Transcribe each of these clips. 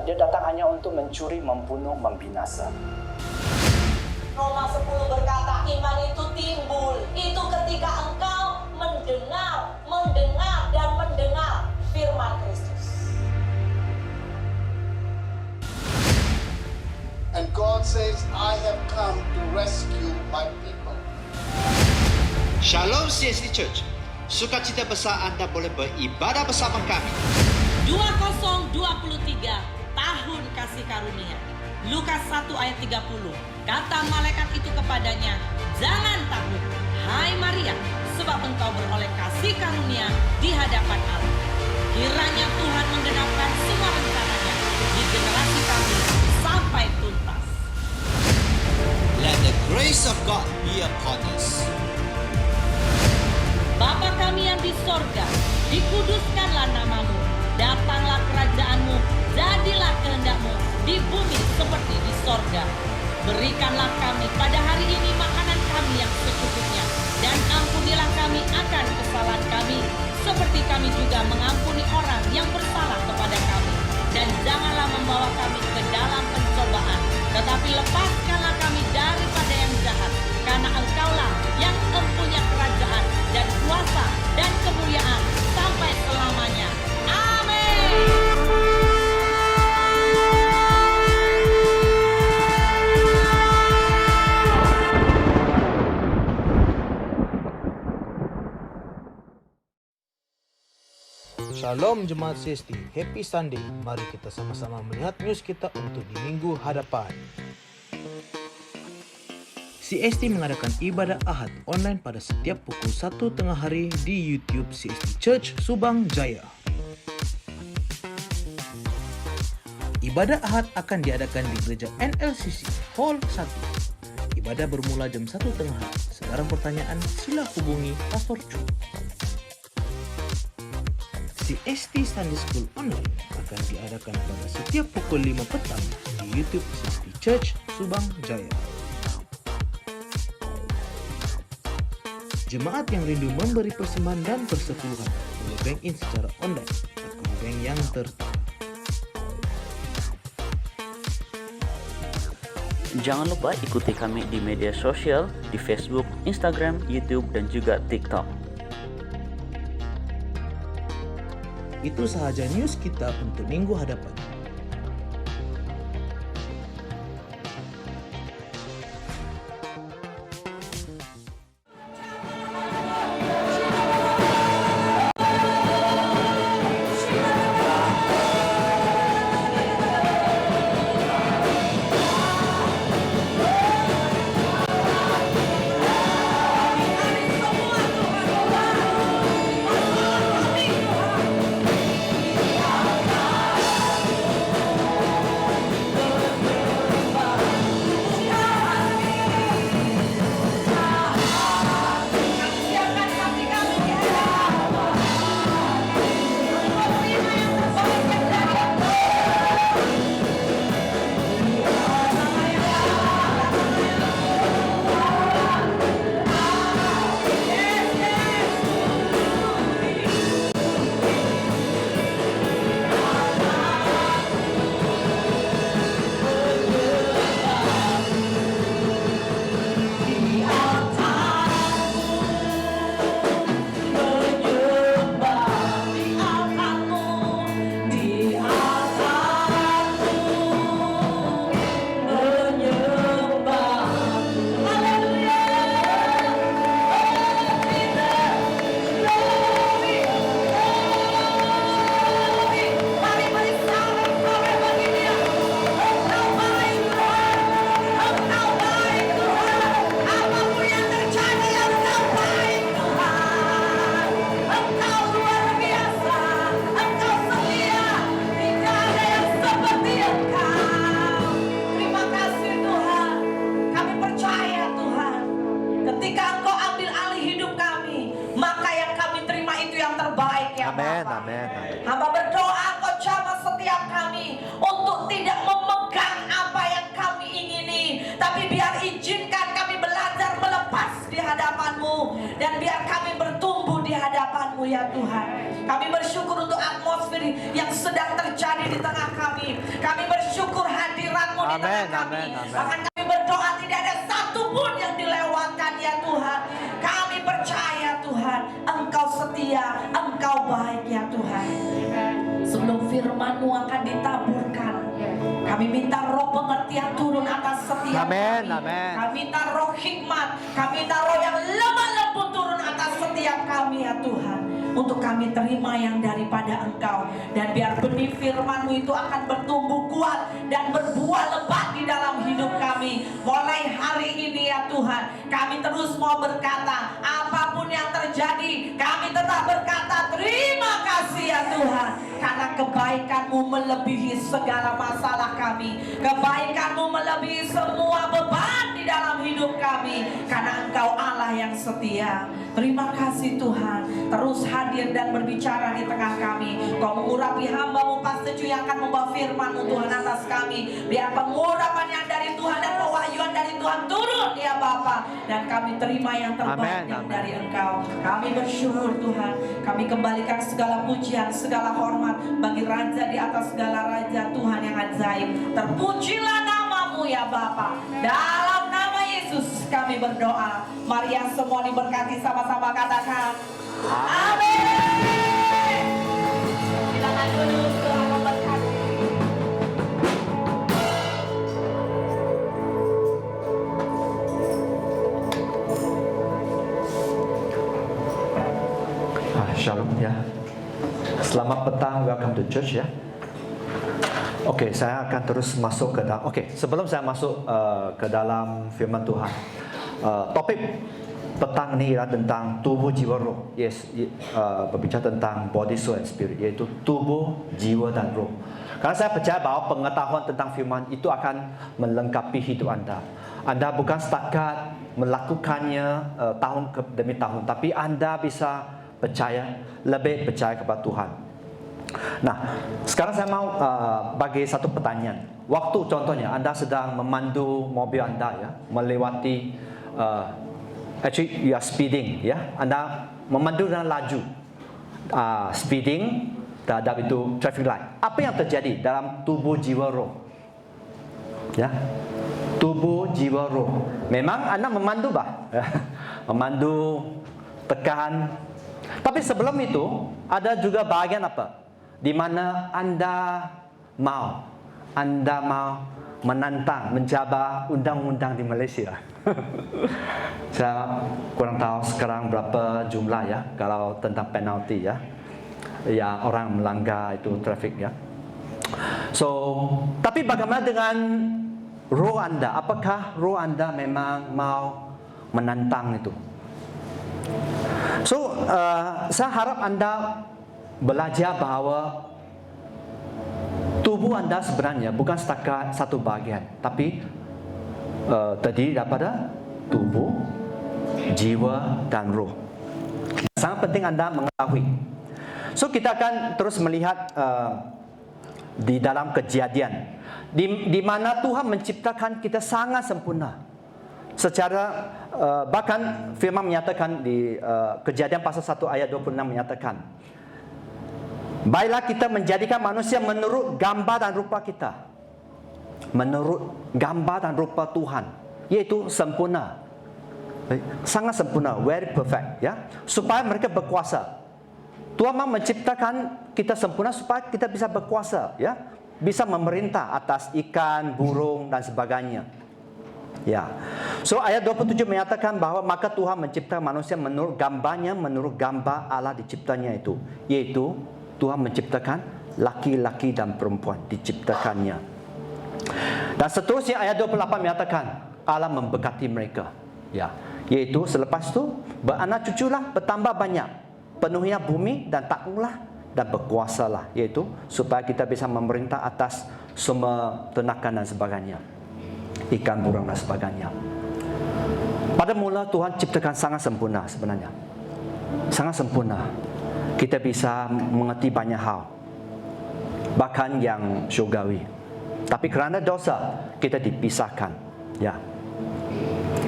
Dia datang hanya untuk mencuri, membunuh, membinasa. Roma 10 berkata, iman itu timbul. Itu ketika engkau mendengar dan mendengar firman Kristus. And God says, I have come to rescue my people. Shalom CST Church. Sukacita besar Anda boleh beribadah bersama kami. 2023 tahun kasih karunia. Lukas 1 ayat 30. Kata malaikat itu kepadanya, jangan takut, hai Maria, sebab engkau beroleh kasih karunia di hadapan Allah. Kiranya Tuhan menggenapkan semua rencananya di generasi kami sampai tuntas. Let the grace of God be upon us. Bapa kami yang di sorga, dikuduskanlah namamu, datanglah kerajaanmu, jadilah kehendakmu di bumi seperti di sorga. Berikanlah kami pada hari ini makanan kami yang secukupnya, dan ampunilah kami akan kesalahan kami, seperti kami juga mengampuni orang yang bersalah kepada kami. Dan janganlah membawa kami ke dalam pencobaan, tetapi lepaskanlah kami daripada yang jahat, karena engkaulah yang mempunyai kerajaan dan kuasa dan kemuliaan sampai selamanya. Amin. Shalom Jemaat CST, Happy Sunday. Mari kita sama-sama melihat news kita untuk di minggu hadapan. CST mengadakan ibadah Ahad online pada setiap pukul 1 tengah hari di YouTube CST Church Subang Jaya. Ibadah Ahad akan diadakan di Gereja NLCC Hall 1. Ibadah bermula jam 1 tengah hari. Sekarang pertanyaan, sila hubungi Pastor Chu. CST Sunday School Online akan diadakan pada setiap pukul 5 petang di YouTube CST Church Subang Jaya. Jemaat yang rindu memberi persembahan dan persepuluhan boleh bank in secara online akun bank yang tertera. Jangan lupa ikuti kami di media sosial di Facebook, Instagram, YouTube, dan juga TikTok. Itu sahaja news kita untuk minggu hadapan. Amin, amin, amin. Hamba berdoa Engkau jamah setiap kami untuk tidak memegang apa yang kami ingini, tapi biar izinkan kami belajar melepas di hadapan-Mu, dan biar kami bertumbuh di hadapan-Mu ya Tuhan. Kami bersyukur untuk atmosfer yang sedang terjadi di tengah kami kami. Kami bersyukur hadirat-Mu di tengah Amin, kami. amin, amin. Bahkan kami berdoa tidak ada satu pun yang dilewatkan ya Tuhan. Kami percaya Tuhan, Engkau setia, Engkau baik ya Tuhan. Sebelum firman-Mu akan ditaburkan, kami minta roh pengertian turun atas setiap Amin, kami. amin. Kami minta roh hikmat, kami minta roh yang lemah lembut turun atas setiap kami ya Tuhan. Untuk kami terima yang daripada Engkau. Dan biar benih firman-Mu itu akan bertumbuh kuat dan berbuah lebat di dalam hidup kami. Mulai hari ini ya Tuhan, kami terus mau berkata, apapun yang terjadi, kami tetap berkata terima kasih ya Tuhan. Karena kebaikan-Mu melebihi segala masalah kami. Kebaikan-Mu melebihi semua beban di dalam hidup kami. Karena Engkau Allah yang setia. Terima kasih Tuhan. Terus hadir dan berbicara di tengah kami. Kau mengurapi hamba-Mu Pastor yang akan membawa firman-Mu Tuhan atas kami. Biar pengurapan yang dari Tuhan dan pewahyuan dari Tuhan turun ya Bapa. Dan kami terima yang terbaik Amin, yang amin. dari Engkau. Kami bersyukur Tuhan. Kami kembalikan segala pujian, segala hormat bagi Raja di atas segala Raja, Tuhan yang ajaib. Terpujilah nama-Mu ya Bapa. Dalam nama Yesus kami berdoa. Mari yang semua diberkati sama-sama katakan amin. Silakan duduk, Tuhan memberkati. Shalom ya. Selamat petang, welcome to church ya. Oke, saya akan terus masuk ke dalam. Oke, sebelum saya masuk ke dalam firman Tuhan, topik petang ini adalah tentang tubuh, jiwa, roh. Yes, berbicara tentang body, soul, and spirit, yaitu tubuh, jiwa, dan roh. Karena saya percaya bahwa pengetahuan tentang firman itu akan melengkapi hidup Anda. Anda bukan setakat melakukannya tahun demi tahun, tapi Anda bisa lebih percaya kepada Tuhan. Nah, sekarang saya mau bagi satu pertanyaan. Waktu contohnya Anda sedang memandu mobil Anda ya, melewati actually you are speeding ya. Anda memandu dengan laju. Speeding terhadap itu traffic light. Apa yang terjadi dalam tubuh, jiwa, roh? Ya. Tubuh, jiwa, roh. Memang Anda memandu bah. Memandu, tekan. Tapi sebelum itu ada juga bahagian apa? Di mana Anda mau menantang, mencabar undang-undang di Malaysia. Saya kurang tahu sekarang berapa jumlah ya kalau tentang penalti ya. Ya orang melanggar itu traffic ya. So, tapi bagaimana dengan roh Anda? Apakah roh Anda memang mau menantang itu? So, saya harap Anda belajar bahawa tubuh Anda sebenarnya bukan setakat satu bahagian, tapi terdiri daripada tubuh, jiwa, dan roh. Sangat penting Anda mengetahui. So, kita akan terus melihat di dalam Kejadian, di mana Tuhan menciptakan kita sangat sempurna. Secara bahkan firman menyatakan di Kejadian pasal 1 ayat 26 menyatakan, baiklah kita menjadikan manusia menurut gambar dan rupa kita. Menurut gambar dan rupa Tuhan, yaitu sempurna. Sangat sempurna, very perfect ya. Supaya mereka berkuasa. Tuhan mahu menciptakan kita sempurna supaya kita bisa berkuasa ya. Bisa memerintah atas ikan, burung dan sebagainya. Ya. So ayat 27 menyatakan bahawa maka Tuhan menciptakan manusia menurut gambarnya, menurut gambar Allah diciptanya itu, yaitu Tuhan menciptakan laki-laki dan perempuan diciptakannya. Dan seterusnya ayat 28 menyatakan Allah memberkati mereka. Ya, yaitu selepas itu beranak cuculah, bertambah banyak, penuhilah bumi dan takluklah dan berkuasalah, yaitu supaya kita bisa memerintah atas semua ternakan dan sebagainya. Ikan, burung dan sebagainya. Pada mula Tuhan ciptakan sangat sempurna sebenarnya. Sangat sempurna. Kita bisa mengerti banyak hal. Bahkan yang syurgawi. Tapi kerana dosa, kita dipisahkan. Ya.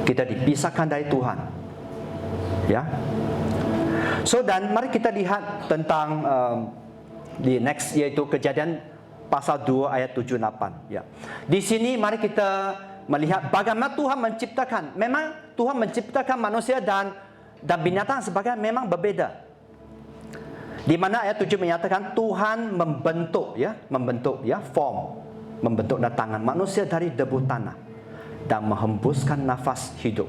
Kita dipisahkan dari Tuhan. Ya. So, dan mari kita lihat tentang di next, yaitu Kejadian pasal 2 ayat 7-8. Ya. Di sini mari kita melihat bagaimana Tuhan menciptakan. Memang Tuhan menciptakan manusia dan binatang sebagai memang berbeda. Di mana ayat 7 menyatakan Tuhan membentuk form, membentuk tangan manusia dari debu tanah dan menghembuskan nafas hidup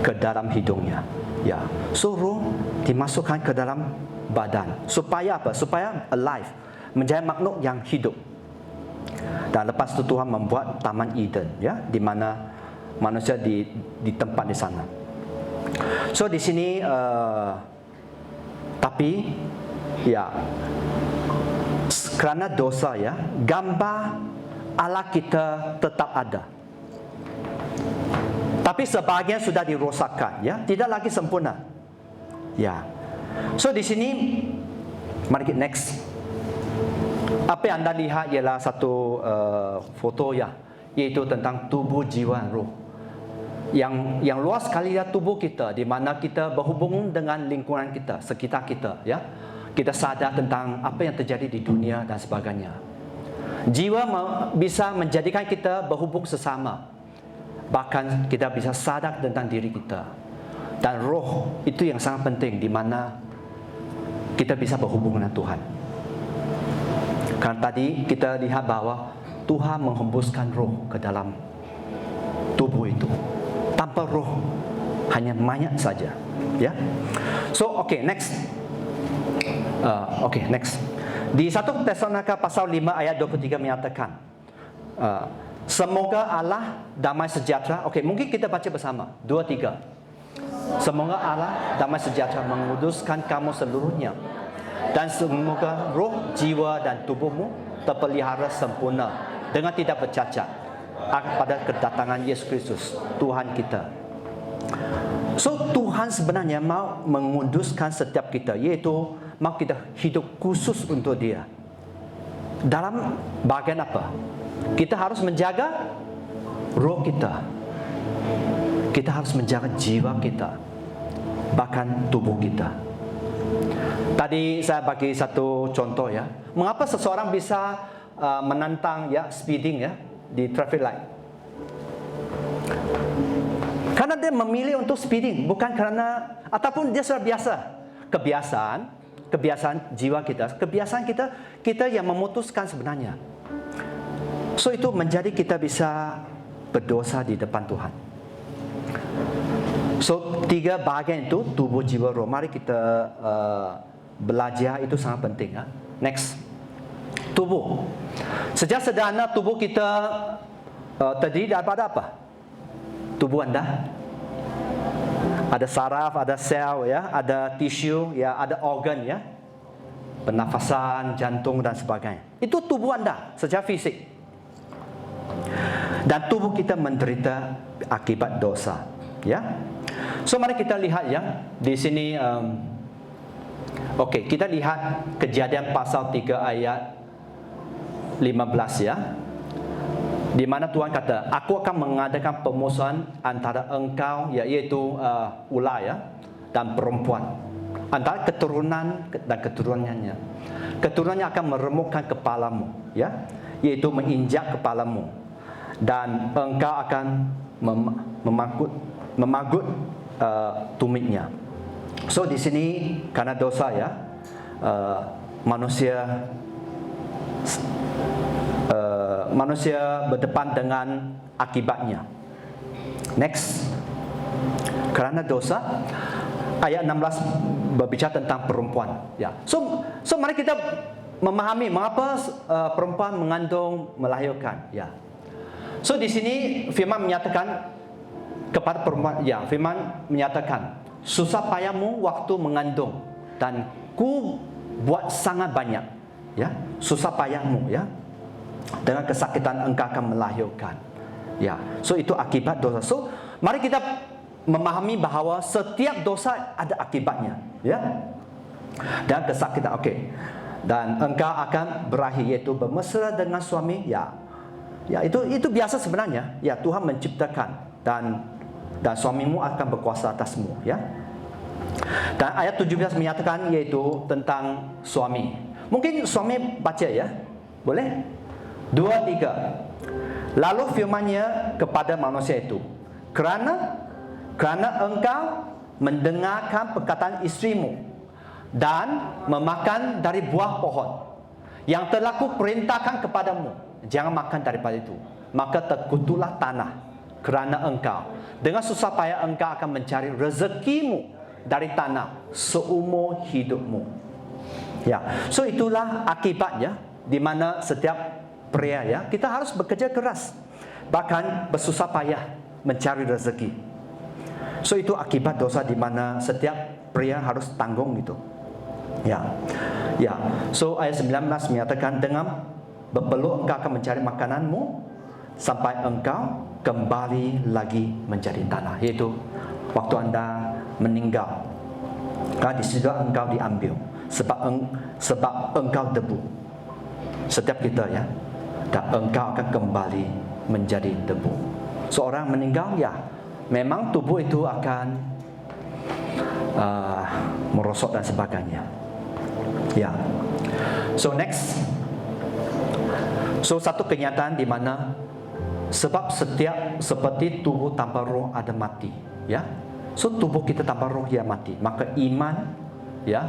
ke dalam hidungnya. Ya, suruh dimasukkan ke dalam badan supaya apa? Supaya alive, menjadi makhluk yang hidup. Dan lepas itu Tuhan membuat Taman Eden, ya, di mana manusia di tempat di sana. So di sini, tapi ya, kerana dosa, ya, gambar Allah kita tetap ada. Tapi sebahagian sudah dirosakkan, ya, tidak lagi sempurna. Ya. So di sini mari kita next. Apa yang anda lihat ialah satu foto, ya, yaitu tentang tubuh, jiwa, roh. Yang luas sekali ya tubuh kita, di mana kita berhubung dengan lingkungan kita, sekitar kita, ya. Kita sadar tentang apa yang terjadi di dunia dan sebagainya. Jiwa bisa menjadikan kita berhubung sesama. Bahkan kita bisa sadar tentang diri kita. Dan roh itu yang sangat penting, di mana kita bisa berhubung dengan Tuhan. Karena tadi kita lihat bahwa Tuhan menghembuskan roh ke dalam tubuh itu. Tanpa roh, hanya mayat saja. Ya. So, next. Next. Di 1 Tesalonika pasal 5 ayat 23 menyatakan, semoga Allah damai sejahtera. Mungkin kita baca bersama. 2, 3. Semoga Allah damai sejahtera menguduskan kamu seluruhnya. Dan semoga roh, jiwa dan tubuhmu terpelihara sempurna dengan tidak bercacat pada kedatangan Yesus Kristus, Tuhan kita. So Tuhan sebenarnya mau menguduskan setiap kita, yaitu mau kita hidup khusus untuk Dia. Dalam bagian apa? Kita harus menjaga roh kita. Kita harus menjaga jiwa kita, bahkan tubuh kita. Tadi saya bagi satu contoh, ya. Mengapa seseorang bisa menantang, ya, speeding, ya, di traffic light? Karena dia memilih untuk speeding, bukan karena, ataupun dia sudah biasa. Kebiasaan jiwa kita, kebiasaan kita yang memutuskan sebenarnya. So itu menjadi kita bisa berdosa di depan Tuhan. So 3 bahagian itu, tubuh, jiwa, roh. Mari kita belajar, itu sangat penting, ya. Next. Tubuh. Sejak sederhana tubuh kita terdiri daripada apa? Tubuh anda ada saraf, ada sel, ya, ada tisu, ya, ada organ, ya, pernafasan, jantung dan sebagainya. Itu tubuh anda secara fisik. Dan tubuh kita menderita akibat dosa, ya. So mari kita lihat, ya, di sini. Kita lihat Kejadian pasal 3 ayat 15, ya, di mana Tuhan kata, aku akan mengadakan permusuhan antara engkau, yaitu ular, ya, dan perempuan, antara keturunan dan keturunannya. Keturunannya akan meremukkan kepalamu, ya, yaitu menginjak kepalamu, dan engkau akan memagut tumitnya. So di sini karena dosa, ya, manusia berdepan dengan akibatnya. Next. Karena dosa, ayat 16 berbicara tentang perempuan, ya. So mari kita memahami mengapa perempuan mengandung, melahirkan, ya. So di sini firman menyatakan kepada perempuan, ya, firman menyatakan, susah payahmu waktu mengandung dan ku buat sangat banyak, ya, susah payahmu, ya, dengan kesakitan engkau akan melahirkan, ya. So itu akibat dosa. So mari kita memahami bahawa setiap dosa ada akibatnya, ya, dan kesakitan. Dan engkau akan berakhir, yaitu bermesra dengan suami, ya, itu biasa sebenarnya, ya. Tuhan menciptakan dan suamimu akan berkuasa atasmu, ya. Dan ayat 17 menyatakan, yaitu tentang suami. Mungkin suami baca ya. Boleh? 2, 3. Lalu firman-Nya kepada manusia itu, kerana engkau mendengarkan perkataan istrimu dan memakan dari buah pohon yang telah kuperintahkan kepadamu, jangan makan daripada itu, maka terkutuklah tanah kerana engkau. Dengan susah payah engkau akan mencari rezekimu dari tanah seumur hidupmu. Ya, so itulah akibatnya di mana setiap pria ya, kita harus bekerja keras, bahkan bersusah payah mencari rezeki. So itu akibat dosa di mana setiap pria harus tanggung itu. Ya. Ya. So ayat 19 menyatakan, dengan berpeluh engkau akan mencari makananmu sampai engkau kembali lagi menjadi tanah, yaitu waktu anda meninggal. Di situ engkau diambil sebab engkau debu. Setiap kita ya, dan engkau akan kembali menjadi debu. Seorang meninggal ya, memang tubuh itu akan merosot dan sebagainya. Ya. So next. So satu kenyataan di mana sebab setiap seperti tubuh tanpa roh ada mati, ya. So tubuh kita tanpa roh ya mati. Maka iman, ya,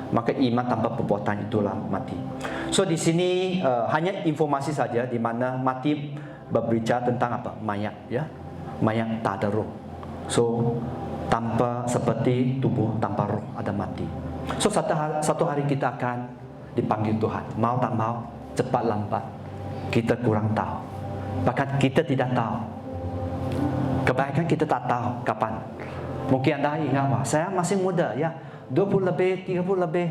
maka iman tanpa perbuatan itulah mati. So di sini hanya informasi saja di mana mati berbicara tentang apa? Mayat, ya. Mayat tak ada roh. So tanpa seperti tubuh tanpa roh ada mati. So satu hari kita akan dipanggil Tuhan. Mau tak mau, cepat lambat, kita kurang tahu. Bahkan kita tidak tahu. Kebanyakan kita tak tahu kapan. Mungkin anda ingat, wah, saya masih muda ya, 20 lebih, 30 lebih.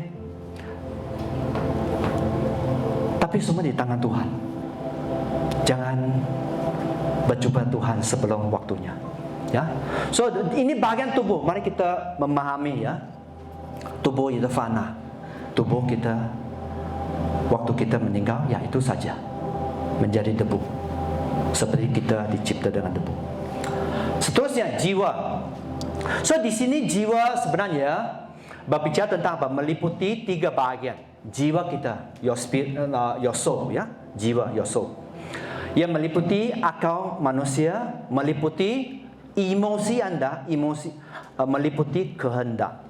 Tapi semua di tangan Tuhan. Jangan berjumpa Tuhan sebelum waktunya. Ya. So ini bagian tubuh. Mari kita memahami ya. Tubuh itu fana. Tubuh kita waktu kita meninggal ya itu saja, menjadi debu. Seperti kita dicipta dengan debu. Seterusnya jiwa. So di sini jiwa sebenarnya berbicara tentang apa? Meliputi 3 bahagian. Jiwa kita, your spirit, your soul ya. Jiwa, your soul. Yang meliputi akal manusia, meliputi emosi anda, meliputi kehendak.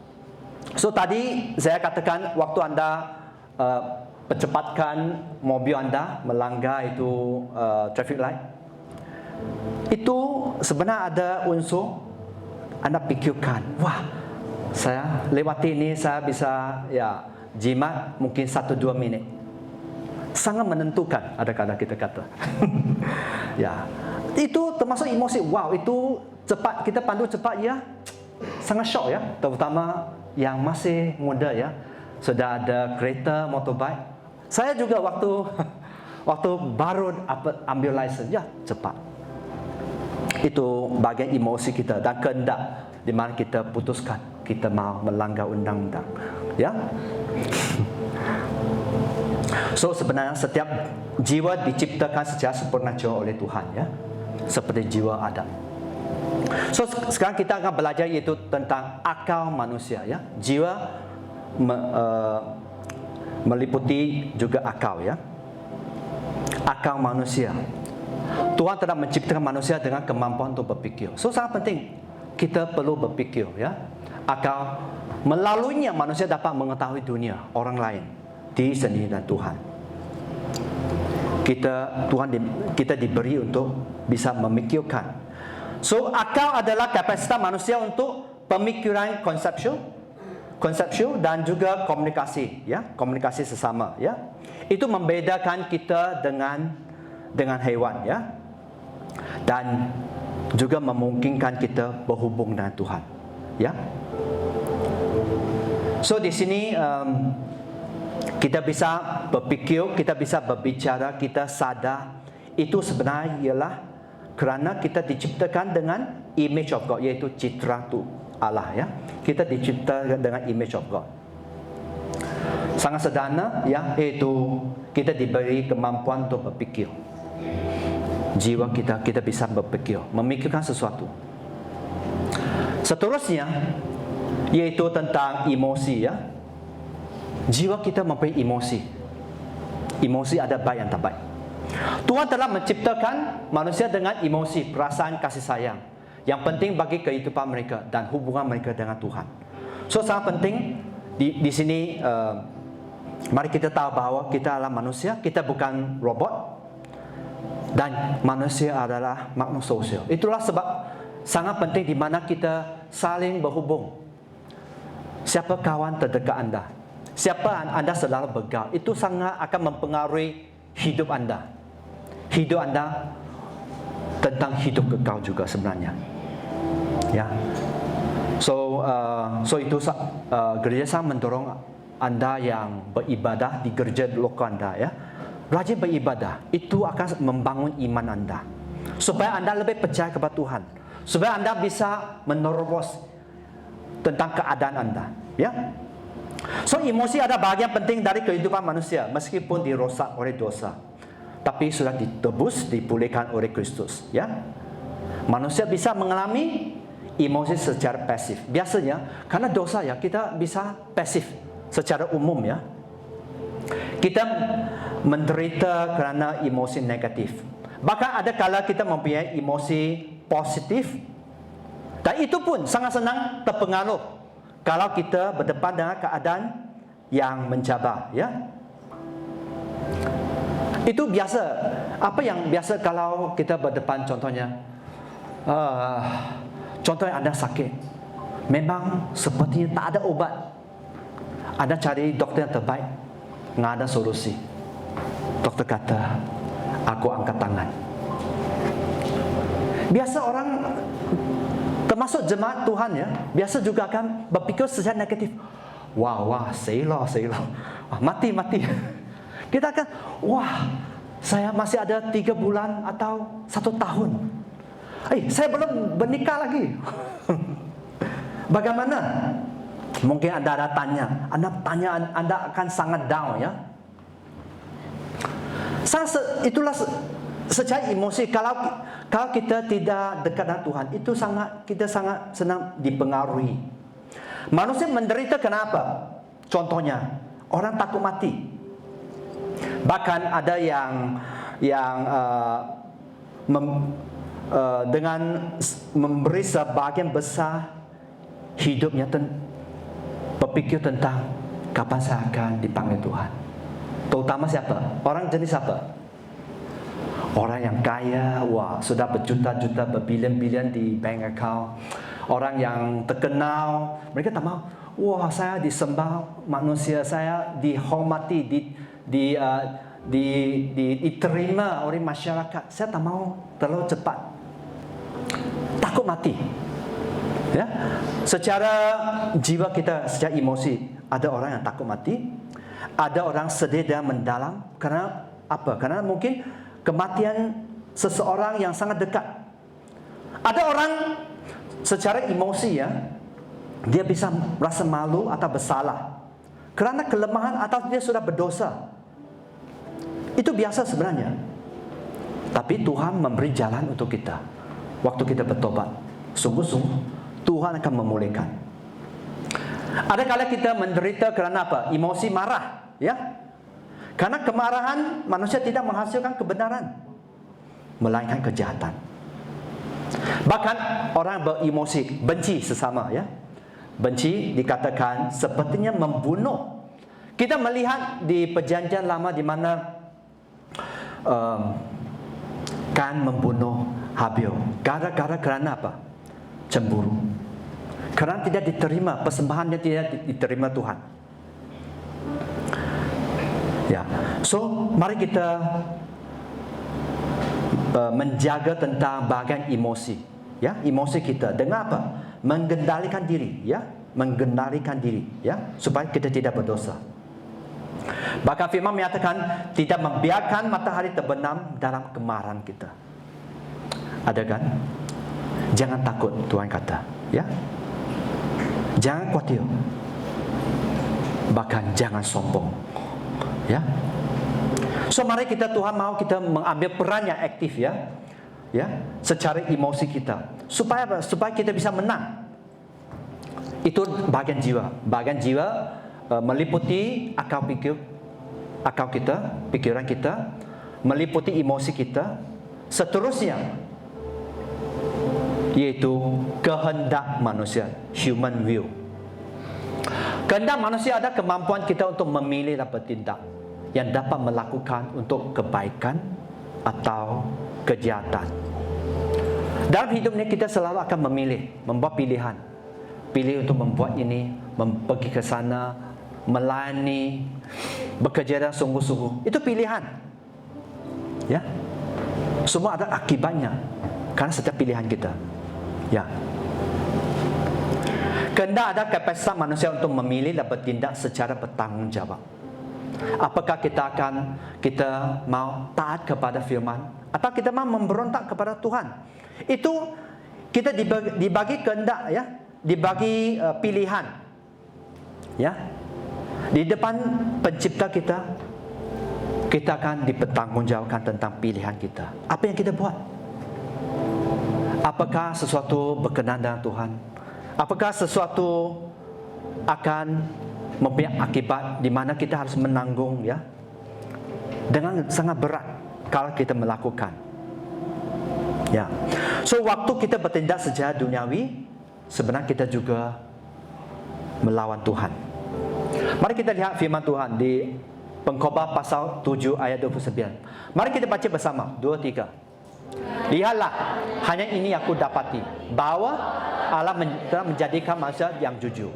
So tadi saya katakan waktu anda percepatkan mobil anda melanggar itu traffic light, itu sebenarnya ada unsur anda pikirkan, wah, saya lewati ini saya bisa ya jimat mungkin 1-2 minit. Sangat menentukan, ada kadang kita kata. Ya, itu termasuk emosi. Wow, itu cepat, kita pandu cepat ya, sangat shock ya, terutama yang masih muda ya, sudah ada kereta, motorbike. Saya juga waktu baru ambil license ya cepat. Itu bagian emosi kita dan kehendak di mana kita putuskan kita mau melanggar undang-undang, ya. So sebenarnya setiap jiwa diciptakan secara supernatural oleh Tuhan ya, seperti jiwa Adam. So sekarang kita akan belajar yaitu tentang akal manusia ya. Jiwa meliputi juga akal ya. Akal manusia. Tuhan telah menciptakan manusia dengan kemampuan untuk berfikir. So sangat penting kita perlu berfikir ya. Akal, melaluinya manusia dapat mengetahui dunia, orang lain, diri sendiri dan Tuhan. Kita diberi untuk bisa memikirkan. So akal adalah kapasitas manusia untuk pemikiran konseptual dan juga komunikasi ya, komunikasi sesama ya. Itu membedakan kita dengan hewan ya. Dan juga memungkinkan kita berhubung dengan Tuhan ya. So di sini kita bisa berfikir, kita bisa berbicara, kita sadar itu sebenarnya ialah kerana kita diciptakan dengan image of God, yaitu citra tu Allah ya. Kita diciptakan dengan image of God. Sangat sederhana ya, yaitu kita diberi kemampuan untuk berfikir. Jiwa kita bisa berfikir, memikirkan sesuatu. Seterusnya yaitu tentang emosi ya. Jiwa kita mempunyai emosi. Emosi ada baik dan tak baik. Tuhan telah menciptakan manusia dengan emosi, perasaan kasih sayang yang penting bagi kehidupan mereka dan hubungan mereka dengan Tuhan. So sangat penting di sini mari kita tahu bahawa kita adalah manusia, kita bukan robot. Dan manusia adalah makhluk sosial. Itulah sebab sangat penting di mana kita saling berhubung. Siapa kawan terdekat anda? Siapa anda selalu bergaul? Itu sangat akan mempengaruhi hidup anda. Hidup anda tentang hidup kekal juga sebenarnya. Ya. So itu gereja sangat mendorong anda yang beribadah di gereja lokal anda, ya. Rajin beribadah, itu akan membangun iman anda. Supaya anda lebih percaya kepada Tuhan. Supaya anda bisa menerobos tentang keadaan anda. Ya. So emosi ada bahagian penting dari kehidupan manusia. Meskipun dirosak oleh dosa. Tapi sudah ditebus, dipulihkan oleh Kristus. Ya. Manusia bisa mengalami emosi secara pasif. Biasanya, karena dosa ya, kita bisa pasif secara umum ya. Kita menderita kerana emosi negatif. Bahkan ada kala kita mempunyai emosi positif. Dan itu pun sangat senang terpengaruh kalau kita berdepan dengan keadaan yang mencabar, ya. Itu biasa. Apa yang biasa kalau kita berdepan, contohnya contohnya anda sakit, memang sepertinya tak ada obat. Anda cari dokter yang terbaik, nggak ada solusi. Dokter kata, aku angkat tangan. Biasa orang, termasuk jemaat Tuhan ya, biasa juga akan berpikir secara negatif. Wah,死了，mati. Kita akan, wah, saya masih ada 3 bulan atau 1 tahun. Saya belum bernikah lagi. Bagaimana? Mungkin anda ada tanya, anda akan sangat down ya. Itulah secara emosi. Kalau kita tidak dekat dengan Tuhan, itu kita sangat senang dipengaruhi. Manusia menderita kenapa? Contohnya, orang takut mati. Bahkan ada yang dengan memberi sebagian besar hidupnya berpikir tentang kapan saya akan dipanggil Tuhan. Terutama siapa? Orang jenis apa? Orang yang kaya, wah, sudah berjuta-juta, berbilion-bilion di bank account. Orang yang terkenal, mereka tak mau. Wah, saya disembah manusia, saya dihormati, diterima oleh masyarakat. Saya tak mau terlalu cepat. Takut mati. Ya, secara jiwa kita, secara emosi, ada orang yang takut mati, ada orang sedih dan mendalam. Karena apa? Karena mungkin kematian seseorang yang sangat dekat. Ada orang secara emosi ya, dia bisa merasa malu atau bersalah kerana kelemahan atau dia sudah berdosa. Itu biasa sebenarnya. Tapi Tuhan memberi jalan untuk kita. Waktu kita bertobat, sungguh-sungguh Tuhan akan memulihkan. Ada kala kita menderita kerana apa? Emosi marah, ya. Karena kemarahan manusia tidak menghasilkan kebenaran, melainkan kejahatan. Bahkan orang beremosi, benci sesama, ya. Benci dikatakan sepertinya membunuh. Kita melihat di Perjanjian Lama di mana Kain membunuh Habil. Gara-gara kerana apa? Cemburu. Kerana tidak diterima, persembahannya tidak diterima Tuhan. Ya, so mari kita menjaga tentang bahagian emosi, ya, emosi kita dengan apa? Mengendalikan diri, ya, mengendalikan diri, ya, supaya kita tidak berdosa. Bahkan firman menyatakan tidak membiarkan matahari terbenam dalam kemarahan kita. Ada kan? Jangan takut, Tuhan kata, ya. Jangan khawatir. Bahkan jangan sombong. Ya. So mari kita, Tuhan mau kita mengambil peran yang aktif, ya. Ya, secara emosi kita. Supaya apa? Supaya kita bisa menang. Itu bahagian jiwa. Bahagian jiwa meliputi akal kita, pikiran kita, meliputi emosi kita. Seterusnya, yaitu kehendak manusia, human will. Kehendak manusia ada kemampuan kita untuk memilih dan bertindak yang dapat melakukan untuk kebaikan atau kejahatan. Dalam hidup ini kita selalu akan memilih, membuat pilihan. Pilih untuk membuat ini, pergi ke sana, melayani, bekerja dengan sungguh-sungguh. Itu pilihan. Ya. Semua ada akibatnya karena setiap pilihan kita. Ya. Kehendak ada kapasitas manusia untuk memilih dan bertindak secara bertanggungjawab. Apakah kita mau taat kepada firman atau kita mau memberontak kepada Tuhan? Itu kita dibagi kehendak, ya, dibagi pilihan. Ya. Di depan pencipta kita akan dipertanggungjawabkan tentang pilihan kita. Apa yang kita buat? Apakah sesuatu berkenan dengan Tuhan? Apakah sesuatu akan mempunyai akibat di mana kita harus menanggung, ya, dengan sangat berat kalau kita melakukan. Ya. So waktu kita bertindak secara duniawi, sebenarnya kita juga melawan Tuhan. Mari kita lihat firman Tuhan di Pengkhotbah pasal 7 ayat 29. Mari kita baca bersama. 2, 3. Lihatlah, hanya ini aku dapati, bahwa Allah telah menjadikan manusia yang jujur,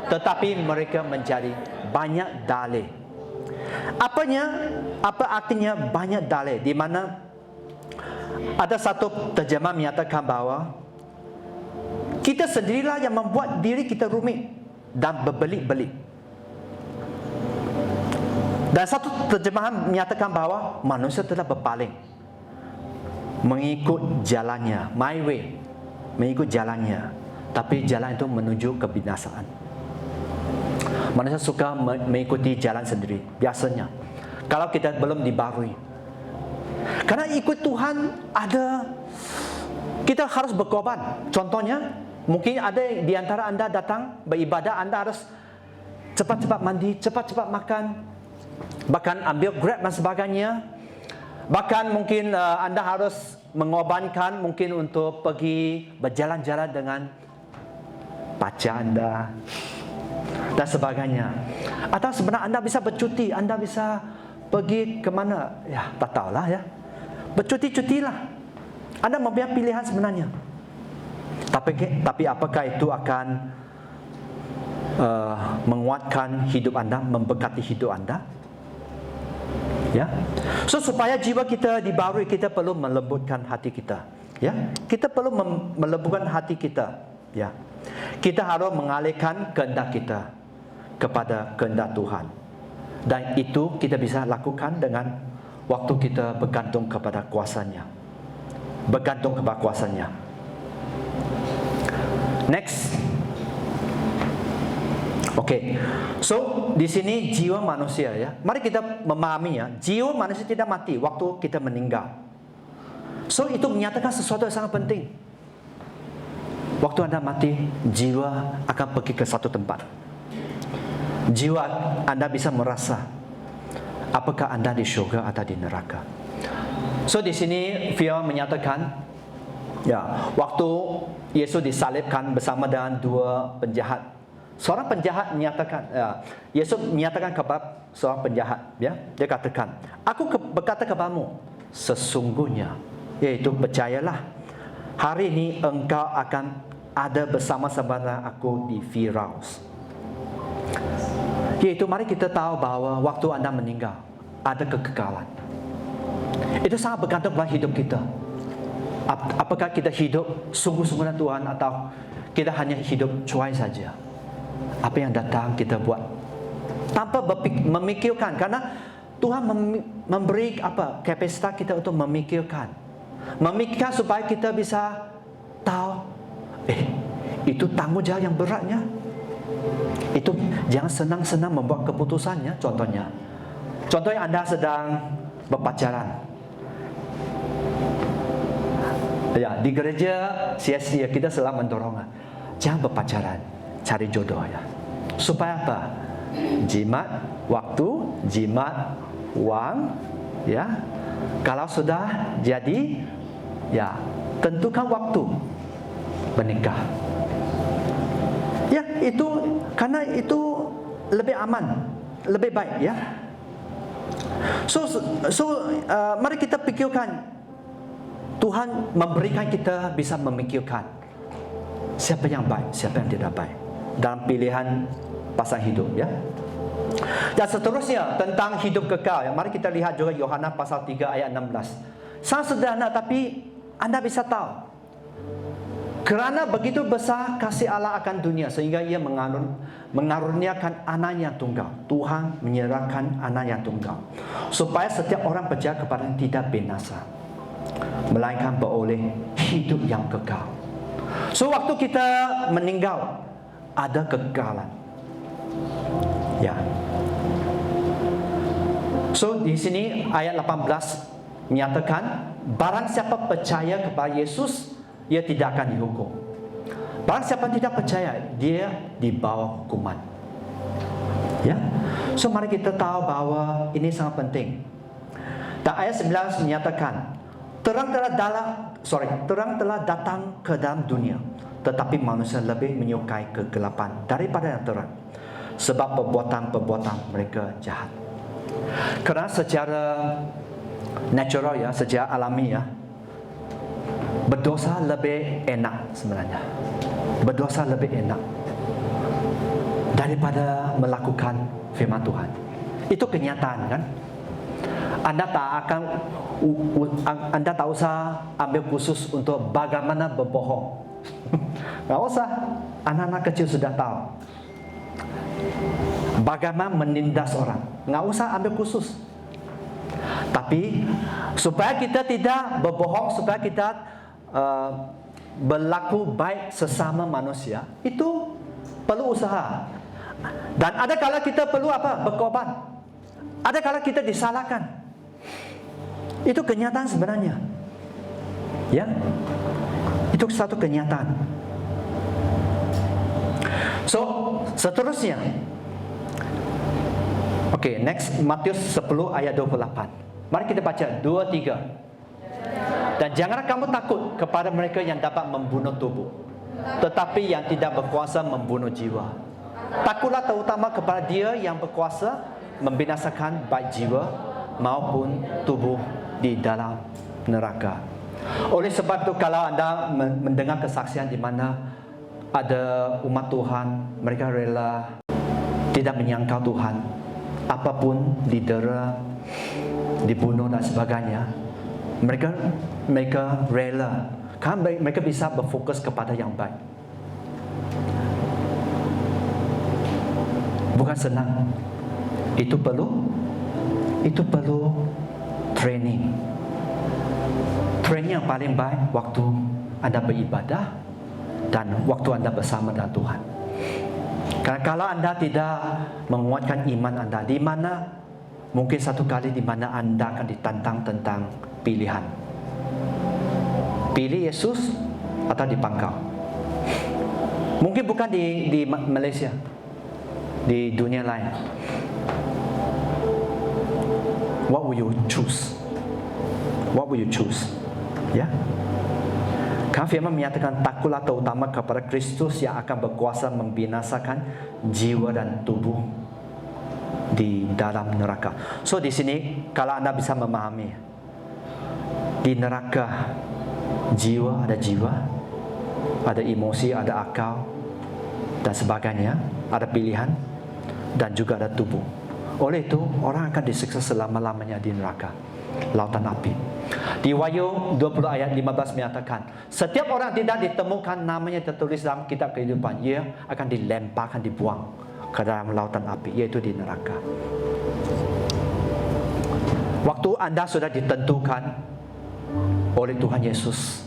tetapi mereka menjadi banyak dalih. Apa artinya banyak dalih? Di mana ada satu terjemah menyatakan bahwa kita sendirilah yang membuat diri kita rumit dan berbelit-belit. Dan satu terjemahan menyatakan bahwa manusia telah berpaling mengikut jalannya, my way, mengikut jalannya, tapi jalan itu menuju kebinasaan. Manusia suka mengikuti jalan sendiri biasanya kalau kita belum dibarui. Karena ikut Tuhan kita harus berkorban. Contohnya, mungkin ada di antara anda datang beribadah, anda harus cepat-cepat mandi, cepat-cepat makan, bahkan ambil Grab dan sebagainya. Bahkan mungkin anda harus mengorbankan mungkin untuk pergi berjalan-jalan dengan pacar anda dan sebagainya. Atau sebenarnya anda bisa bercuti, anda bisa pergi ke mana? Ya, tak tahulah, ya. Bercuti-cutilah. Anda mempunyai pilihan sebenarnya. Tapi apakah itu akan menguatkan hidup anda, memberkati hidup anda? Ya. So supaya jiwa kita dibarui, kita perlu melembutkan hati kita. Ya. Kita perlu melembutkan hati kita. Ya. Kita harus mengalihkan kehendak kita kepada kehendak Tuhan. Dan itu kita bisa lakukan dengan waktu kita bergantung kepada kuasanya. Bergantung kepada kuasanya. Next. Okey. So di sini jiwa manusia, ya. Mari kita memahami, ya, jiwa manusia tidak mati waktu kita meninggal. So itu menyatakan sesuatu yang sangat penting. Waktu anda mati, jiwa akan pergi ke satu tempat. Jiwa anda bisa merasa apakah anda di syurga atau di neraka. So di sini firman menyatakan, ya, waktu Yesus disalibkan bersama dengan dua penjahat. Seorang penjahat menyatakan, Yesus menyatakan kepada seorang penjahat, ya, dia katakan, aku berkata kepadamu, sesungguhnya, yaitu percayalah, hari ini engkau akan ada bersama-sama aku di Firaus. Yaitu mari kita tahu bahwa waktu anda meninggal ada kekekalan. Itu sangat bergantung pada hidup kita. Apakah kita hidup sungguh-sungguh dengan Tuhan atau kita hanya hidup cuai saja? Apa yang datang kita buat tanpa memikirkan, karena Tuhan memberi kapasitas kita untuk memikirkan supaya kita bisa tahu, itu tanggungjawab yang beratnya. Itu jangan senang-senang membuat keputusannya. Contohnya anda sedang berpacaran. Ya, di gereja CSC kita selalu mendorong, jangan berpacaran, cari jodoh, ya. Supaya apa? jimat waktu, jimat wang, ya. Kalau sudah jadi, ya, tentukan waktu menikah. Ya, itu karena itu lebih aman, lebih baik, ya. So mari kita pikirkan, Tuhan memberikan kita bisa memikirkan siapa yang baik, siapa yang tidak baik dalam pilihan pasangan hidup, ya. Dan seterusnya tentang hidup kekal, ya. Mari kita lihat juga Yohanes pasal 3 ayat 16. Sangat sederhana, tapi Anda bisa tahu, kerana begitu besar kasih Allah akan dunia sehingga Ia mengaruniakan anak yang tunggal. Tuhan menyerahkan anak yang tunggal supaya setiap orang percaya kepadanya tidak binasa, melainkan beroleh hidup yang kekal. So waktu kita meninggal ada kekekalan, ya. So di sini ayat 18 menyatakan, barang siapa percaya kepada Yesus, ia tidak akan dihukum. Barang siapa tidak percaya, dia di bawah hukuman, ya. So mari kita tahu bahwa ini sangat penting. Dan ayat 19 menyatakan, terang telah datang ke dalam dunia, tetapi manusia lebih menyukai kegelapan daripada yang terang, sebab perbuatan-perbuatan mereka jahat. Kerana secara natural, ya, secara alami, ya, berdosa lebih enak sebenarnya. Berdosa lebih enak daripada melakukan firman Tuhan. Itu kenyataan, kan? Anda tak usah ambil khusus untuk bagaimana berbohong. Tak usah. Anak-anak kecil sudah tahu bagaimana menindas orang. Tak usah ambil khusus. Tapi supaya kita tidak berbohong, supaya kita berlaku baik sesama manusia, itu perlu usaha. Dan ada kala kita perlu apa? Berkorban. Ada kala kita disalahkan. Itu kenyataan sebenarnya, ya. Itu satu kenyataan. So seterusnya, okay, next, Matius 10 ayat 28. Mari kita baca 2-3. Dan janganlah kamu takut kepada mereka yang dapat membunuh tubuh, tetapi yang tidak berkuasa membunuh jiwa. Takutlah terutama kepada Dia yang berkuasa membinasakan baik jiwa maupun tubuh di dalam neraka. Oleh sebab itu, kalau anda mendengar kesaksian di mana ada umat Tuhan, mereka rela tidak menyangkal Tuhan, apapun didera, dibunuh dan sebagainya, mereka rela, karena mereka bisa berfokus kepada yang baik. Bukan senang. Itu perlu training. Training yang paling baik waktu anda beribadah dan waktu anda bersama dengan Tuhan. Karena kalau anda tidak menguatkan iman anda, di mana mungkin satu kali di mana anda akan ditantang tentang pilihan. Pilih Yesus atau dipangkal. Mungkin bukan di Malaysia, di dunia lain. What will you choose? What will you choose? Ya. Karena firman menyatakan, takutlah terutama kepada Kristus yang akan berkuasa membinasakan jiwa dan tubuh di dalam neraka. So di sini kalau anda bisa memahami, di neraka jiwa, ada emosi, ada akal dan sebagainya, ada pilihan dan juga ada tubuh. Oleh itu, orang akan disiksa selama-lamanya di neraka, lautan api. Di Wahyu 20 ayat 15 menyatakan, setiap orang tidak ditemukan namanya tertulis dalam kitab kehidupan, ia akan dilemparkan, dibuang ke dalam lautan api, yaitu di neraka. Waktu anda sudah ditentukan oleh Tuhan Yesus,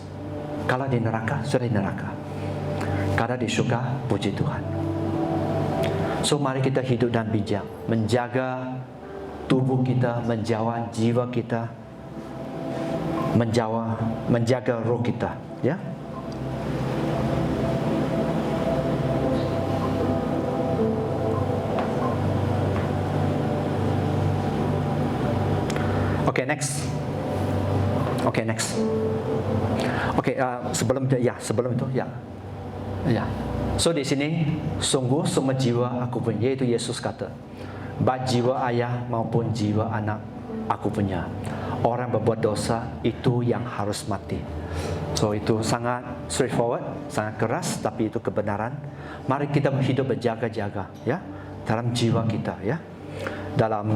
kalau di neraka, sudah di neraka. Kalau di surga, puji Tuhan. So mari kita hidup dan bijak, menjaga tubuh kita, menjaga jiwa kita, menjaga roh kita, ya. Okay, next. Sebelum itu, ya. So di sini, sungguh semua jiwa aku punya, yaitu Yesus kata, baik jiwa ayah maupun jiwa anak aku punya. Orang berbuat dosa itu yang harus mati. So itu sangat straightforward, sangat keras, tapi itu kebenaran. Mari kita hidup berjaga-jaga, ya, dalam jiwa kita, ya, dalam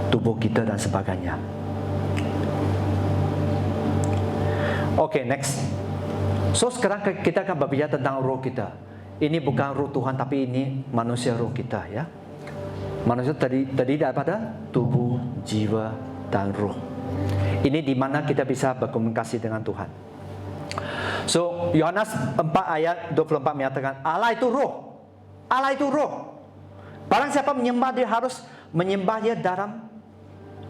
tubuh kita dan sebagainya. Okay, next. So sekarang kita akan berbicara tentang roh kita. Ini bukan roh Tuhan, tapi ini manusia roh kita, ya. Manusia tadi daripada tubuh, jiwa, dan roh. Ini di mana kita bisa berkomunikasi dengan Tuhan. So Yohanes 4 ayat 24 menyatakan Allah itu roh. Allah itu roh. Barang siapa menyembah, dia harus menyembah dia dalam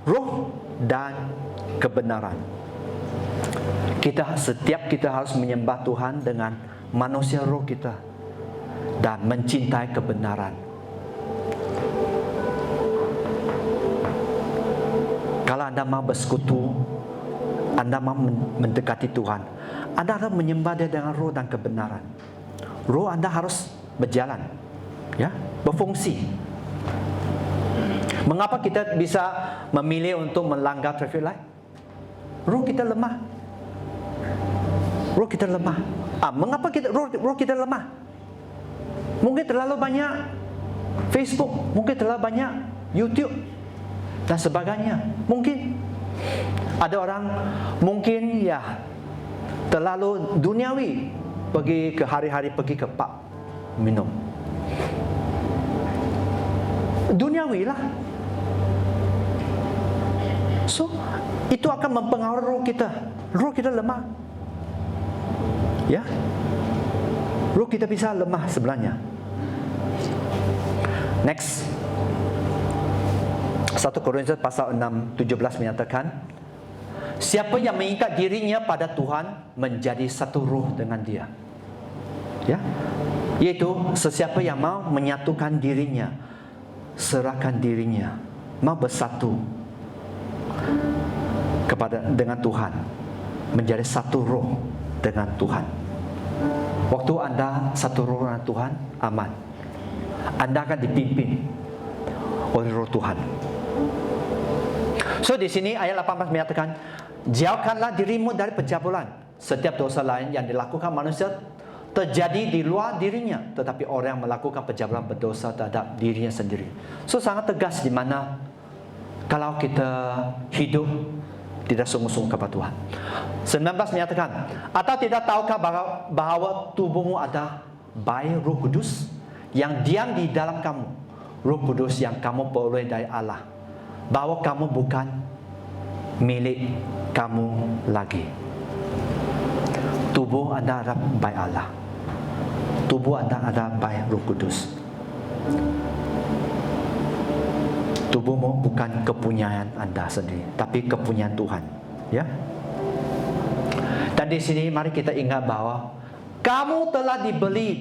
roh dan kebenaran. Setiap kita harus menyembah Tuhan dengan manusia roh kita dan mencintai kebenaran. Kalau Anda mau bersekutu, Anda mau mendekati Tuhan, Anda harus menyembah dia dengan roh dan kebenaran. Roh Anda harus berjalan, ya, berfungsi. Mengapa kita bisa memilih untuk melanggar traffic light? Roh kita lemah. Roh kita lemah. Mengapa roh kita lemah? Mungkin terlalu banyak Facebook, mungkin terlalu banyak YouTube dan sebagainya. Mungkin ada orang mungkin ya terlalu duniawi, pergi ke hari-hari pergi ke pub minum. Duniawi lah. So itu akan mempengaruhi roh kita. Roh kita lemah. Ya, roh kita bisa lemah sebenarnya. Next, 1 Korintus pasal 6:17 menyatakan, siapa yang mengikat dirinya pada Tuhan menjadi satu roh dengan Dia. Ya, yaitu sesiapa yang mau menyatukan dirinya, serahkan dirinya, mau bersatu dengan Tuhan, menjadi satu roh dengan Tuhan. Waktu Anda satu roh dengan Tuhan, aman. Anda akan dipimpin oleh roh Tuhan. So di sini ayat 18 menyatakan, jauhkanlah dirimu dari pencabulan. Setiap dosa lain yang dilakukan manusia terjadi di luar dirinya, tetapi orang yang melakukan pencabulan berdosa terhadap dirinya sendiri. So sangat tegas di mana kalau kita hidup tidak sungguh-sungguh kepada Tuhan. 19 menyatakan, atau tidak tahukah bahwa tubuhmu ada bayi Roh Kudus yang diam di dalam kamu, Roh Kudus yang kamu peroleh dari Allah, bahwa kamu bukan milik kamu lagi. Tubuh Anda adalah bayi Allah. Tubuh Anda adalah bayi Roh Kudus. Tubuhmu bukan kepunyaan Anda sendiri, tapi kepunyaan Tuhan, ya. Dan di sini mari kita ingat bahwa kamu telah dibeli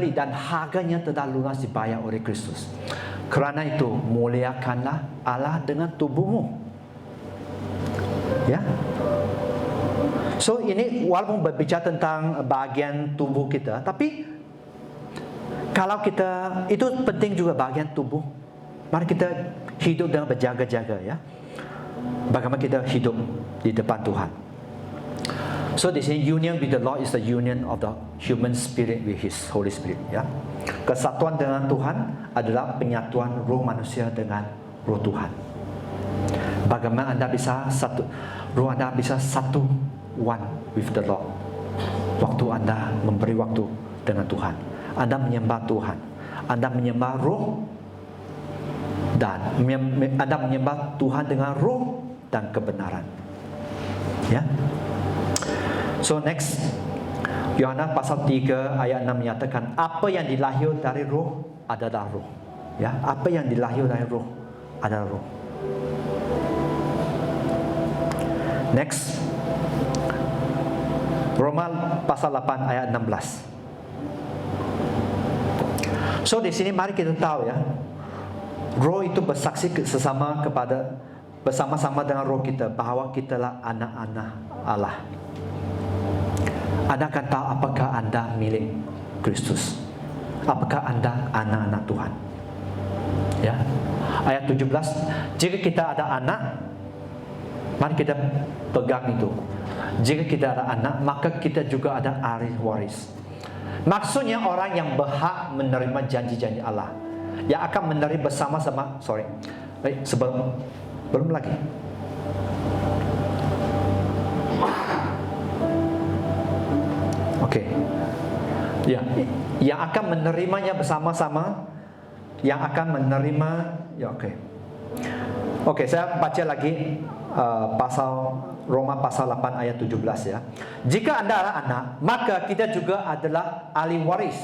dan harganya telah lunas dibayar oleh Kristus. Kerana itu muliakanlah Allah dengan tubuhmu, ya. So ini walaupun berbicara tentang bahagian tubuh kita, tapi kalau kita itu penting juga bahagian tubuh. Mari kita hidup dengan berjaga-jaga, ya. Bagaimana kita hidup di depan Tuhan. So di sini union with the Lord is the union of the human spirit with His Holy Spirit, ya. Kesatuan dengan Tuhan adalah penyatuan roh manusia dengan roh Tuhan. Bagaimana Anda bisa satu, roh Anda bisa satu, one with the Lord. Waktu Anda memberi waktu dengan Tuhan, Anda menyembah Tuhan, Anda menyembah roh, dan Anda menyembah Tuhan dengan roh dan kebenaran, ya. So next, Yohanes pasal 3 ayat 6 menyatakan, apa yang dilahir dari roh adalah roh, ya. Apa yang dilahir dari roh adalah roh. Next, Roma pasal 8 ayat 16. So di sini mari kita tahu, ya, Roh itu bersaksi bersama-sama dengan roh kita bahawa kitalah anak-anak Allah. Anda akan tahu apakah Anda milik Kristus. Apakah Anda anak-anak Tuhan? Ya. Ayat 17, jika kita ada anak, mari kita pegang itu. Jika kita ada anak, maka kita juga ada ahli waris. Maksudnya orang yang berhak menerima janji-janji Allah, yang akan menerima bersama-sama. Belum lagi. Oke. Ya, yang akan menerimanya bersama-sama, yang akan menerima, ya oke. Oke, saya baca lagi pasal Roma pasal 8 ayat 17 ya. Jika Anda adalah anak, maka kita juga adalah ahli waris.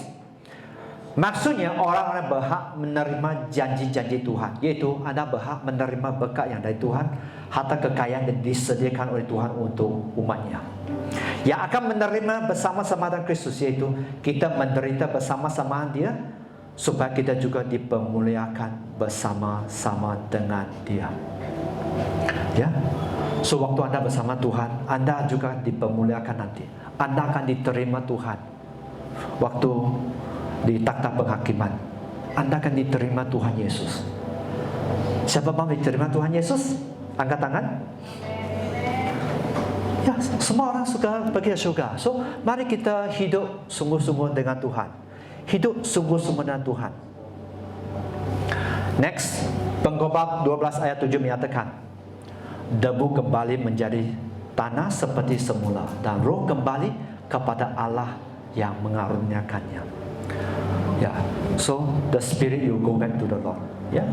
Maksudnya orang-orang berhak menerima janji-janji Tuhan, yaitu Anda berhak menerima berkat yang dari Tuhan, harta kekayaan yang disediakan oleh Tuhan untuk umatnya. Yang akan menerima bersama-sama dengan Kristus, yaitu kita menderita bersama-sama Dia, supaya kita juga dipermuliakan bersama-sama dengan Dia. Ya. So waktu Anda bersama Tuhan, Anda juga dipermuliakan nanti. Anda akan diterima Tuhan. Waktu di takhta penghakiman, Anda akan diterima Tuhan Yesus. Siapa mau diterima Tuhan Yesus? Angkat tangan. Ya, semua orang suka pergi ke surga. So, mari kita hidup sungguh-sungguh dengan Tuhan. Hidup sungguh-sungguh dengan Tuhan. Next, Pengkhotbah 12 ayat 7 menyatakan, debu kembali menjadi tanah seperti semula, dan roh kembali kepada Allah yang mengaruniakannya. Ya, so the spirit you go back to the Lord. Ya,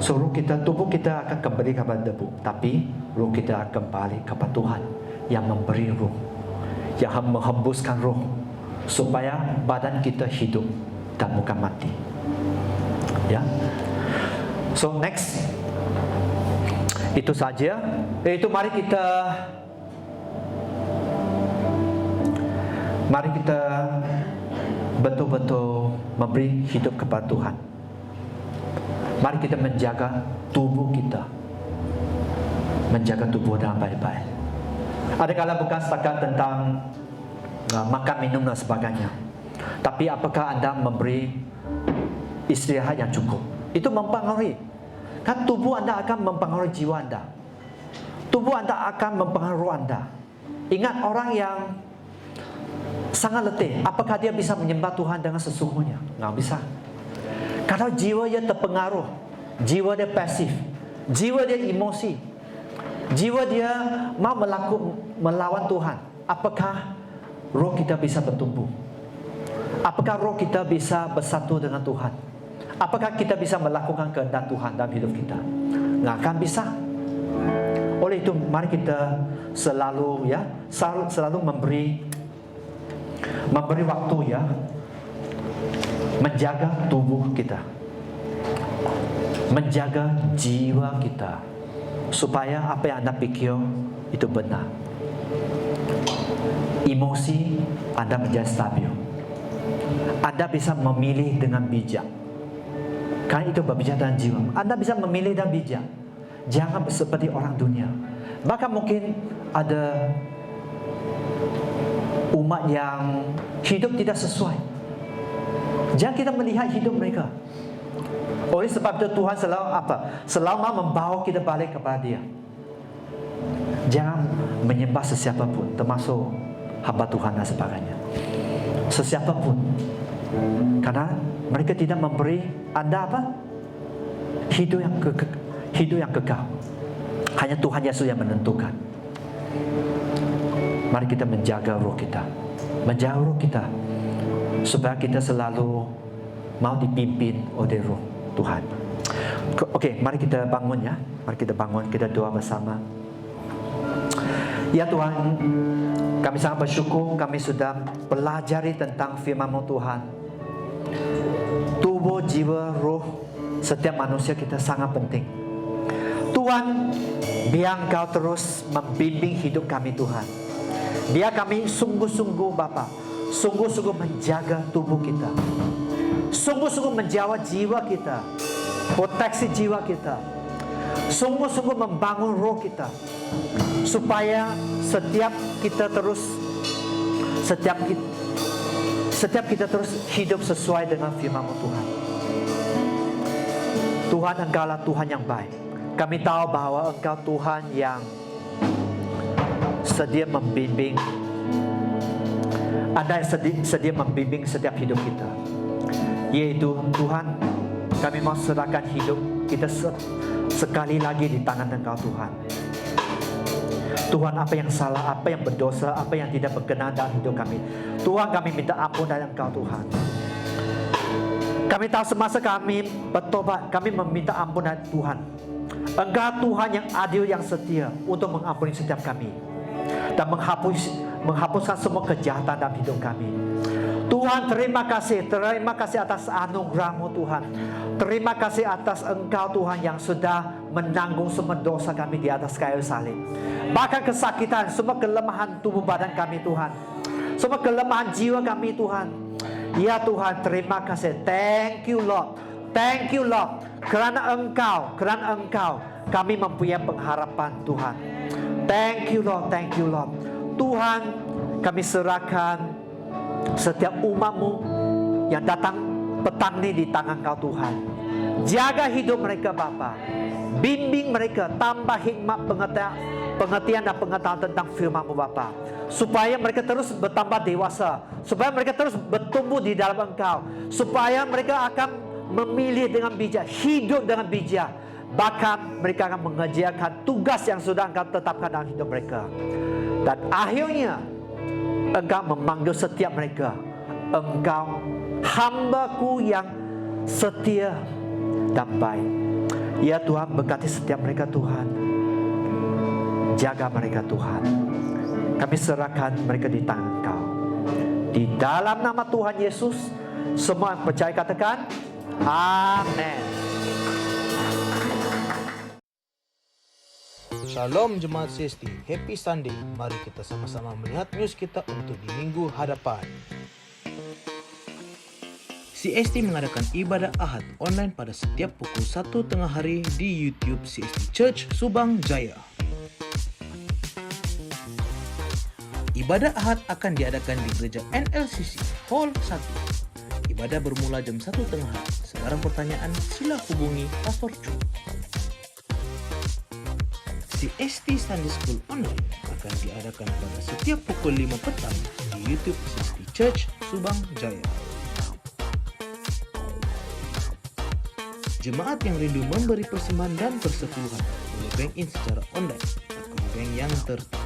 so roh kita, tubuh kita akan kembali kepada debu, tapi roh kita akan kembali kepada Tuhan yang memberi roh, yang menghembuskan roh, supaya badan kita hidup dan bukan mati. Ya, so next, itu saja. Itu mari kita betul-betul memberi hidup kepada Tuhan. Mari kita menjaga tubuh kita, menjaga tubuh dengan baik-baik. Adakala bukan setakat tentang makan, minum dan sebagainya, tapi apakah Anda memberi istirahat yang cukup? Itu mempengaruhi. Kan tubuh Anda akan mempengaruhi jiwa Anda. Tubuh Anda akan mempengaruhi roh Anda. Ingat, orang yang sangat letih, apakah dia bisa menyembah Tuhan dengan sesungguhnya? Nggak bisa. Kalau jiwa dia terpengaruh, jiwa dia pasif, jiwa dia emosi, jiwa dia mau melawan Tuhan, apakah roh kita bisa bertumbuh? Apakah roh kita bisa bersatu dengan Tuhan? Apakah kita bisa melakukan kehendak Tuhan dalam hidup kita? Nggak akan bisa. Oleh itu, mari kita selalu memberi waktu, ya, menjaga tubuh kita, menjaga jiwa kita, supaya apa yang Anda pikir itu benar. Emosi Anda menjadi stabil. Anda bisa memilih dengan bijak. Karena itu berbicara dengan jiwa. Anda bisa memilih dan bijak. Jangan seperti orang dunia. Bahkan mungkin ada umat yang hidup tidak sesuai. Jangan kita melihat hidup mereka. Oleh sebab itu Tuhan selalu membawa kita balik kepada Dia. Jangan menyembah sesiapa pun, termasuk hamba Tuhan dan sebagainya. Sesiapa pun. Karena mereka tidak memberi Anda hidup yang kekal. Hanya Tuhan Yesus yang menentukan. Mari kita menjaga roh kita, supaya kita selalu mau dipimpin oleh roh Tuhan. Oke, mari kita bangun, ya. Mari kita bangun, kita doa bersama. Ya Tuhan, kami sangat bersyukur kami sudah pelajari tentang firman-Mu Tuhan. Tubuh, jiwa, roh setiap manusia kita sangat penting. Tuhan, biar Engkau terus membimbing hidup kami, Tuhan. Biar kami sungguh-sungguh, Bapa, sungguh-sungguh menjaga tubuh kita, sungguh-sungguh menjaga jiwa kita, proteksi jiwa kita, sungguh-sungguh membangun roh kita, supaya setiap kita terus hidup sesuai dengan firman Tuhan. Tuhan, Engkau-lah Tuhan yang baik. Kami tahu bahwa Engkau Tuhan yang sedia membimbing. Anda yang sedia membimbing setiap hidup kita. Yaitu Tuhan, kami mau serahkan hidup kita sekali lagi di tangan Engkau Tuhan. Tuhan, apa yang salah, apa yang berdosa, apa yang tidak berkenan dalam hidup kami, Tuhan, kami minta ampun dari Engkau Tuhan. Kami tahu semasa kami bertobat, kami meminta ampun dari Tuhan. Engkau Tuhan yang adil, yang setia untuk mengampuni setiap kami dan menghapuskan semua kejahatan dalam hidup kami. Tuhan, terima kasih atas anugerah-Mu Tuhan. Terima kasih atas Engkau Tuhan yang sudah menanggung semua dosa kami di atas kayu salib. Bahkan kesakitan, semua kelemahan tubuh badan kami Tuhan, semua kelemahan jiwa kami Tuhan. Ya Tuhan, terima kasih. Thank you Lord. Thank you Lord. Kerana Engkau kami mempunyai pengharapan Tuhan. Thank you Lord. Thank you Lord. Tuhan, kami serahkan setiap umat-Mu yang datang petang ini di tangan Kau Tuhan. Jaga hidup mereka Bapa. Bimbing mereka, tambah hikmat, pengertian dan pengetahuan tentang firman-Mu Bapa, supaya mereka terus bertambah dewasa, supaya mereka terus bertumbuh di dalam Engkau, supaya mereka akan memilih dengan bijak, hidup dengan bijak, bahkan mereka akan mengerjakan tugas yang sudah Engkau tetapkan dalam hidup mereka. Dan akhirnya Engkau memanggil setiap mereka, Engkau hamba-Ku yang setia dan baik. Ya Tuhan, berkati setiap mereka Tuhan. Jaga mereka Tuhan. Kami serahkan mereka di tangan Engkau. Di dalam nama Tuhan Yesus, semua yang percaya katakan amin. Shalom Jemaat CST, Happy Sunday. Mari kita sama-sama melihat news kita untuk di minggu hadapan. CST mengadakan ibadah Ahad online pada setiap pukul 1 tengah hari di YouTube CST Church Subang Jaya. Ibadah Ahad akan diadakan di gereja NLCC Hall 1. Ibadah bermula jam 1 tengah hari. Sekarang pertanyaan, sila hubungi Pastor Chu. CST Sunday School Online akan diadakan pada setiap pukul 5 petang di YouTube CST Church Subang Jaya. Jemaat yang rindu memberi persembahan dan persepuluhan boleh bank in secara online atau bank yang tertera.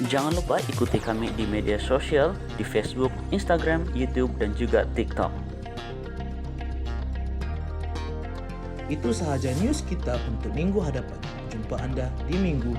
Jangan lupa ikuti kami di media sosial di Facebook, Instagram, YouTube, dan juga TikTok. Itu sahaja news kita untuk minggu hadapan. Jumpa Anda di minggu